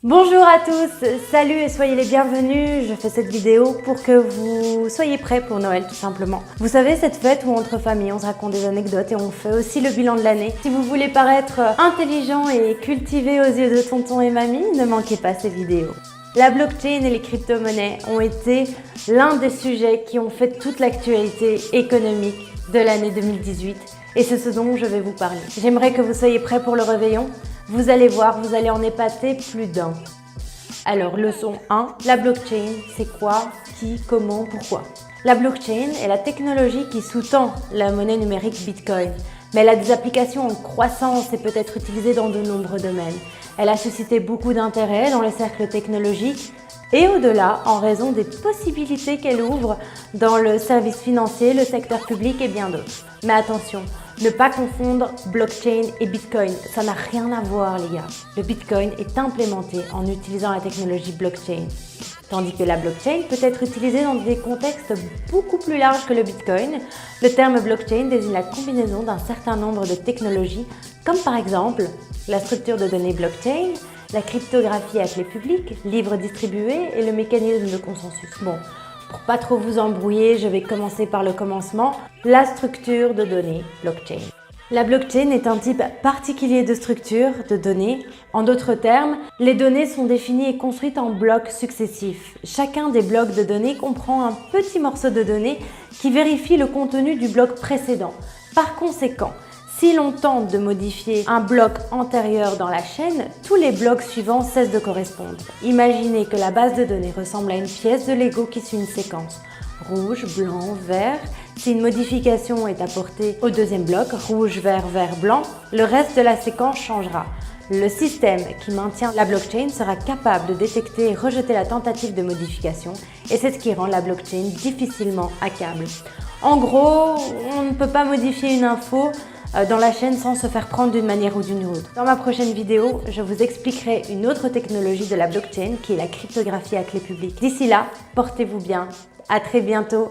Bonjour à tous, salut et soyez les bienvenus. Je fais cette vidéo pour que vous soyez prêts pour Noël tout simplement. Vous savez, cette fête où entre familles on se raconte des anecdotes et on fait aussi le bilan de l'année. Si vous voulez paraître intelligent et cultivé aux yeux de tonton et mamie, ne manquez pas ces vidéos. La blockchain et les crypto-monnaies ont été l'un des sujets qui ont fait toute l'actualité économique de l'année 2018 et c'est ce dont je vais vous parler. J'aimerais que vous soyez prêts pour le réveillon. Vous allez voir, vous allez en épater plus d'un. Alors, leçon 1, la blockchain, c'est quoi, qui, comment, pourquoi? La blockchain est la technologie qui sous-tend la monnaie numérique Bitcoin, mais elle a des applications en croissance et peut être utilisée dans de nombreux domaines. Elle a suscité beaucoup d'intérêt dans les cercles technologiques et au-delà en raison des possibilités qu'elle ouvre dans le service financier, le secteur public et bien d'autres. Mais attention, ne pas confondre blockchain et Bitcoin, ça n'a rien à voir les gars. Le Bitcoin est implémenté en utilisant la technologie blockchain, tandis que la blockchain peut être utilisée dans des contextes beaucoup plus larges que le Bitcoin. Le terme blockchain désigne la combinaison d'un certain nombre de technologies, comme par exemple la structure de données blockchain, la cryptographie à clé publique, livre distribué et le mécanisme de consensus. Bon, pour pas trop vous embrouiller, je vais commencer par le commencement, la structure de données blockchain. La blockchain est un type particulier de structure de données. En d'autres termes, les données sont définies et construites en blocs successifs. Chacun des blocs de données comprend un petit morceau de données qui vérifie le contenu du bloc précédent. Par conséquent, si l'on tente de modifier un bloc antérieur dans la chaîne, tous les blocs suivants cessent de correspondre. Imaginez que la base de données ressemble à une pièce de Lego qui suit une séquence. Rouge, blanc, vert. Si une modification est apportée au deuxième bloc, rouge, vert, vert, blanc, le reste de la séquence changera. Le système qui maintient la blockchain sera capable de détecter et rejeter la tentative de modification et c'est ce qui rend la blockchain difficilement hackable. En gros, on ne peut pas modifier une info dans la chaîne sans se faire prendre d'une manière ou d'une autre. Dans ma prochaine vidéo, je vous expliquerai une autre technologie de la blockchain qui est la cryptographie à clé publique. D'ici là, portez-vous bien. À très bientôt.